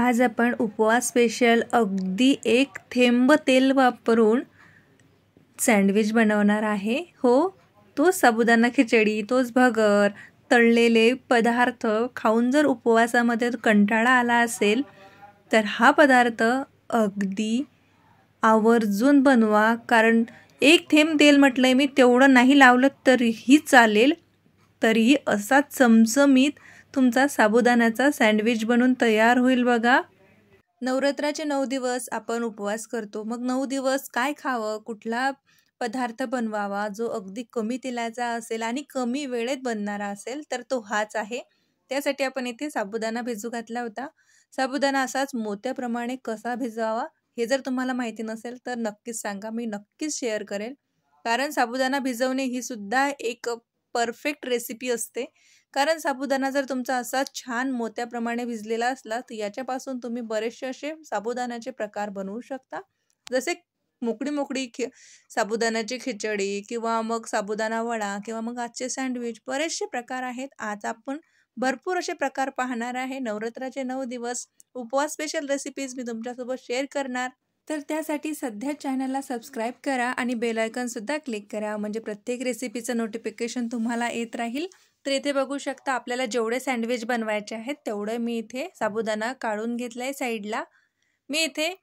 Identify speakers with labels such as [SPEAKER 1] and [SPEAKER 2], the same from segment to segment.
[SPEAKER 1] आज आपण उपवास स्पेशल अगदी 1 थेंब तेल वापरून सँडविच बनवणार आहे। हो, तो साबुदाणा खिचडी, तोच भगर, तळलेले पदार्थ खाऊन जर उपवासामध्ये कंटाळा आला असेल तर हा पदार्थ अगदी आवर्जून बनवा। कारण 1 थेंब तेल म्हटलंय मी, तेवढं नाही लावलं तरीही चालेल। तरीही असा चमचमीत तुमचा साबुदाण्याचा सँडविच बनून तयार होईल बघा। नवरात्राचे 9 दिवस आपण उपवास करतो। मग 9 दिवस काय खावं, कुठला पदार्थ बनवावा जो अगदी कमी तेलाचा असेल आणि कमी वेळेत बनणारा असेल, तर तो हाच आहे। त्यासाठी आपण इथे साबुदाणा भिजू घातला होता। साबुदाणा असाच मोत्याप्रमाणे कसा भिजवावा हे जर तुम्हाला माहिती नसेल तर नक्कीच सांगा, मी नक्कीच शेअर करेल। कारण साबुदाणा भिजवणे ही सुद्धा एक परफेक्ट रेसिपी असते। कारण साबुदाणा जर तुमचा असा छान मोत्याप्रमाणे भिजलेला असला तर याच्यापासून तुम्ही बरेचसे असे साबुदाण्याचे प्रकार बनवू शकता। जसे मोकळी साबुदाण्याची खिचडी किंवा मग साबुदाणा वडा किंवा मग आजचे सँडविच, बरेचसे प्रकार आहेत। आज आपण भरपूर असे प्रकार पाहणार आहे। नवरात्राचे 9 दिवस उपवास स्पेशल रेसिपीज मी तुमच्यासोबत शेअर करणार। तर त्यासाठी सध्या चॅनलला सबस्क्राईब करा आणि बेल आयकॉन सुद्धा क्लिक करा, म्हणजे प्रत्येक रेसिपीचं नोटिफिकेशन तुम्हाला येत राहील। तर इथे बघू शकता आपल्याला जेवढे सँडविच बनवायचे आहेत तेवढे मी इथे साबुदाणा काढून घेतलाय साईडला। मी इथे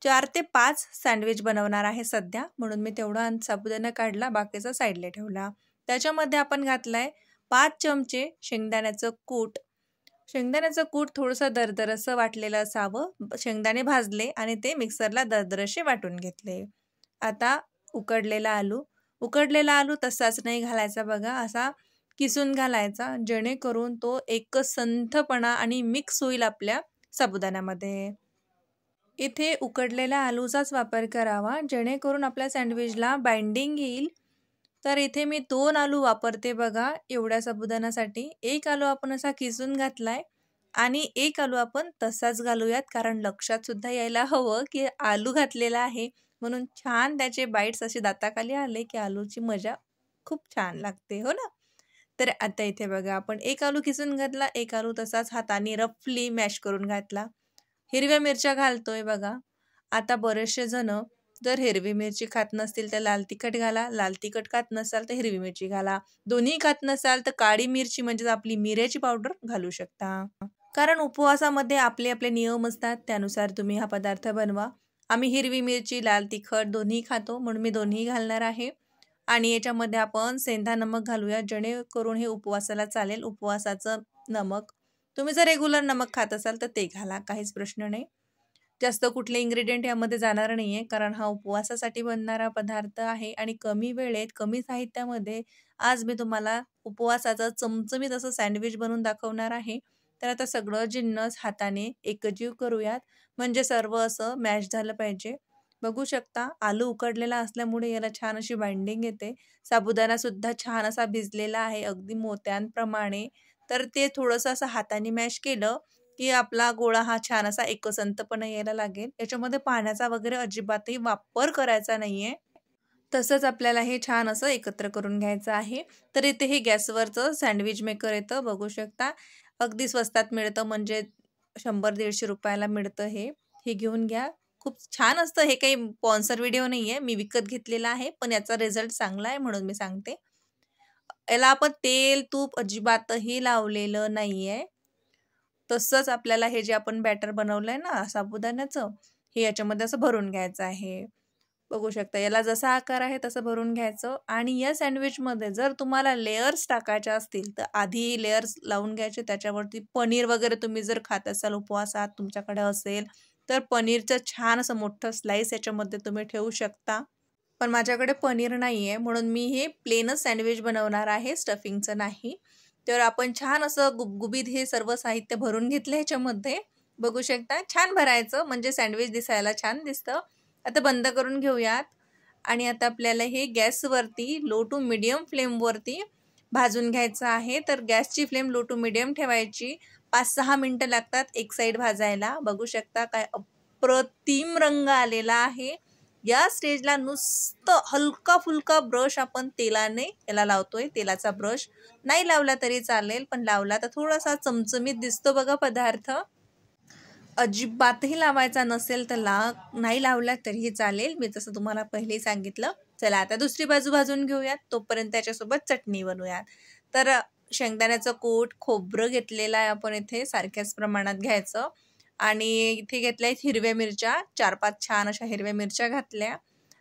[SPEAKER 1] 4 ते 5 सँडविच बनवणार आहे सध्या, म्हणून मी तेवढा साबुदाणा काढला, बाकीचा साईडला ठेवला। त्याच्यामध्ये आपण घातलाय 5 चमचे शेंगदाण्याचं कूट। शेंगदाण्याचं कूट थोडंसं दरदरसं वाटलेलं असावं। शेंगदाणे भाजले आणि ते मिक्सरला दरदरसे वाटून घेतले। आता उकडलेला आलू तसाच नाही घालायचा बघा, असा किसून घालायचा, जेणेकरून तो एक संथपणा आणि मिक्स होईल आपल्या साबुदाण्यामध्ये। इथे उकडलेल्या आलूचाच वापर करावा, जेणेकरून आपल्या सँडविचला बाइंडिंग येईल। तर इथे मी 2 आलू वापरते बघा एवढ्या साबुदाण्यासाठी। 1 आलू आपण असा किसून घातलाय आणि 1 आलू आपण तसाच घालूयात, कारण लक्षात सुद्धा यायला हवं की आलू घातलेला आहे, म्हणून छान त्याचे बाईट्स असे दाताखाली आले की आलूची मजा खूप छान लागते, हो ना। तर आता इथे बघा आपण 1 आलू किसून घातला, 1 आलू तसाच हाताने रफली मॅश करून घातला। हिरव्या मिरच्या घालतोय बघा। आता बरेचसे जण जर हिरवी मिरची खात नसतील तर लाल तिखट घाला, लाल तिखट खात नसाल तर हिरवी मिरची घाला, दोन्ही खात नसाल तर काळी मिरची म्हणजे आपली मिऱ्याची पावडर घालू शकता। कारण उपवासामध्ये आपले आपले नियम असतात, त्यानुसार तुम्ही हा पदार्थ बनवा। आम्ही हिरवी मिरची, लाल तिखट दोन्ही खातो, म्हणून मी दोन्ही घालणार आहे। आणि याच्यामध्ये आपण सेंधा नमक घालूया, जेणेकरून हे उपवासाला चालेल। उपवासाचं नमक, तुम्ही जर रेग्युलर नमक खात असाल तर ते घाला, काहीच प्रश्न नाही। जास्त कुठले इन्ग्रेडियंट यामध्ये जाणार नाहीये, कारण हा उपवासासाठी बनणारा पदार्थ आहे आणि कमी वेळेत कमी साहित्यामध्ये आज मी तुम्हाला उपवासाचं चमचमीत असं सँडविच बनवून दाखवणार आहे। तर आता सगळं जिन्नस हाताने एकजीव करूयात, म्हणजे सर्व असं मॅश झालं पाहिजे। बघू शकता आलू उकडलेला असल्यामुळे याला छान अशी बाइंडिंग येते। साबुदाणा सुद्धा छान असा भिजलेला आहे अगदी मोत्यांप्रमाणे। तर ते थोडंसं असं हाताने मॅश केलं की आपला गोळा हा छान असा एकसंतपणा यायला लागेल। याच्यामध्ये पाण्याचा वगैरे अजिबातही वापर करायचा नाहीये। तसंच आपल्याला हे छान असं एकत्र करून घ्यायचं आहे। तर इथे हे गॅसवरचं सँडविच मेकर येतं, बघू शकता अगदी स्वस्तात मिळतं, म्हणजे 100-150 रुपयाला मिळतं हे घेऊन घ्या। खूप छान असतं हे, काही स्पॉन्सर व्हिडिओ नाहीये, मी विकत घेतलेला आहे, पण याचा रिझल्ट चांगला आहे म्हणून मी सांगते। याला आपण तेल तूप अजिबातही लावलेलं नाहीये। तसंच आपल्याला हे जे आपण बॅटर बनवलंय ना साबुदाण्याचं, हे याच्यामध्ये असं भरून घ्यायचं आहे। बघू शकता याला जसा आकार आहे तसं भरून घ्यायचं। आणि या सँडविचमध्ये जर तुम्हाला लेयर्स टाकायच्या असतील तर आधी लेयर्स लावून घ्यायचे, त्याच्यावरती पनीर वगैरे तुम्ही जर खात असाल उपवासात तुमच्याकडे असेल तर पनीरचं छान असं मोठं स्लाइस याच्यामध्ये तुम्ही ठेवू शकता। पण माझ्याकडे पनीर नाहीये, म्हणून मी हे प्लेनच सँडविच बनवणार आहे, स्टफिंगचं नाही। तर आपण छान असं गुबगुबीत हे सर्व साहित्य भरून घेतलं ह्याच्यामध्ये, बघू शकता छान भरायचं, म्हणजे सँडविच दिसायला छान दिसतं। आता बंद करून घेऊयात आणि आता आपल्याला हे गॅसवरती लो टू मिडियम फ्लेमवरती भाजून घ्यायचं आहे। तर गॅसची फ्लेम लो टू मिडियम ठेवायची। 5-6 मिनिटं लागतात एक साईड भाजायला। बघू शकता काय अप्रतिम रंग आलेला आहे। या स्टेजला नुसतं हलका फुलका ब्रश आपण तेलाने याला लावतोय, तेलाचा ब्रश नाही लावला तरी चालेल, पण लावला तर थोडासा चमचमीत दिसतो बघा पदार्थ। अजिबातही लावायचा नसेल तर नाही लावला तरीही चालेल, मी तसं तुम्हाला पहिलेही सांगितलं. चला आता दुसरी बाजू भाजून घेऊयात, तोपर्यंत त्याच्यासोबत चटणी बनवूयात. तर शेंगदाण्याचं कूट, खोबरं घेतलेलं आहे आपण इथे सारख्याच प्रमाणात घ्यायचं आणि इथे घेतल्या आहेत हिरव्या मिरच्या, 4-5 छान अशा हिरव्या मिरच्या घातल्या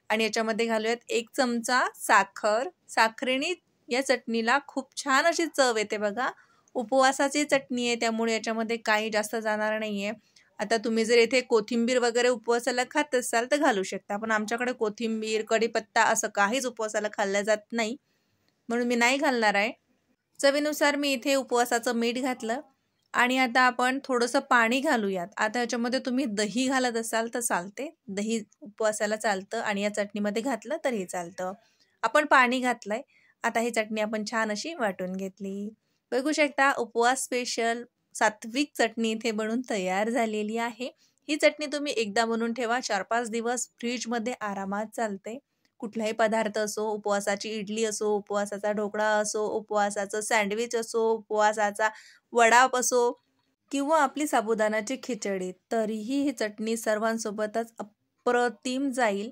[SPEAKER 1] आणि याच्यामध्ये घालूयात 1 चमचा साखर. साखरेने या चटणीला खूप छान अशी चव येते बघा. उपवासाची चटणी आहे त्यामुळे याच्यामध्ये काही जास्त जाणार नाही आहे. आता तुम्ही जर इथे कोथिंबीर वगैरे उपवासाला खात असाल तर घालू शकता, पण आमच्याकडे कोथिंबीर, कढीपत्ता असं काहीच उपवासाला खाल्लं जात नाही, म्हणून मी नाही घालणार आहे. चवीनुसार मी इथे उपवासाचं मीठ घातलं आणि आता आपण थोडंसं पाणी घालूयात. आता याच्यामध्ये तुम्ही दही घालत असाल तर चालते, दही उपवासाला चालतं आणि या चटणीमध्ये घातलं तरी चालतं. आपण पाणी घातलंय. आता ही चटणी आपण छान अशी वाटून घेतली. बघू शकता उपवास स्पेशल सात्विक चटणी इथे बनून तयार झालेली आहे. ही चटणी तुम्ही एकदा बनवून ठेवा, 4-5 दिवस फ्रीजमध्ये आरामात चालते. कुठलाही पदार्थ असो, उपवासाची इडली असो, उपवासाचा ढोकळा असो, उपवासाचं सँडविच असो, उपवासाचा वडा असो किंवा आपली साबुदाण्याची खिचडी, तरीही ही चटणी सर्वांसोबतच अप्रतिम जाईल.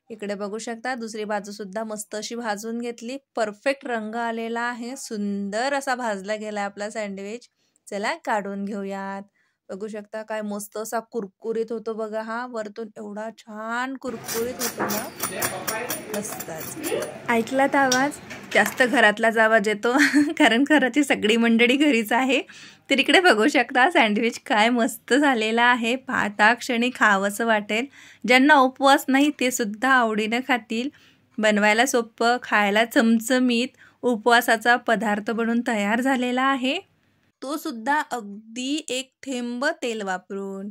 [SPEAKER 1] इकडे बघू शकता दुसरी बाजूसुद्धा मस्त अशी भाजून घेतली. परफेक्ट रंग आलेला आहे. सुंदर असा भाजला गेला आपला सँडविच. चला काढून घेऊयात. बघू शकता काय मस्त असा कुरकुरीत होतो बघा हा. वरतून एवढा छान कुरकुरीत होतो ना, मस्तच. ऐकलात आवाज? जास्त घरातलाच आवाज येतो कारण घराची सगळी मंडळी घरीच आहे. तर इकडे बघू शकता सँडविच काय मस्त झालेला आहे. पाहता क्षणी खावंसं वाटेल. ज्यांना उपवास नाही ते सुद्धा आवडीनं खातील. बनवायला सोपं, खायला चमचमीत उपवासाचा पदार्थ बनून तयार झालेला आहे, तो सुद्धा अगदी 1 थेंब तेल वापरून.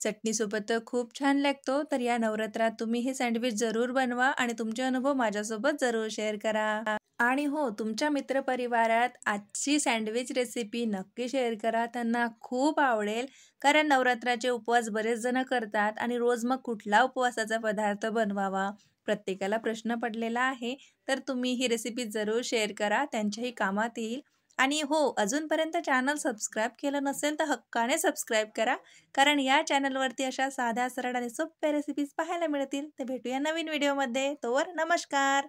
[SPEAKER 1] चटणीसोबत तर खूप छान लागतो. तर या नवरात्रात तुम्ही हे सँडविच जरूर बनवा आणि तुमचे अनुभव माझ्यासोबत जरूर शेअर करा. आणि हो, तुमच्या मित्रपरिवारात आजची सँडविच रेसिपी नक्की शेअर करा. त्यांना खूप आवडेल. कारण नवरात्राचे उपवास बरेच जण करतात आणि रोज मग कुठला उपवासाचा पदार्थ बनवावा प्रत्येकाला प्रश्न पडलेला आहे. तर तुम्ही ही रेसिपी जरूर शेअर करा, त्यांच्याही कामात येईल. आणि हो, अजूनपर्यंत चॅनल सबस्क्राईब केलं नसेल तर हक्काने सबस्क्राईब करा, कारण या चॅनलवरती अशा साध्या, सरळ आणि सोप्या रेसिपीज पाहायला मिळतील. तर भेटूया नवीन व्हिडिओमध्ये. तोवर नमस्कार.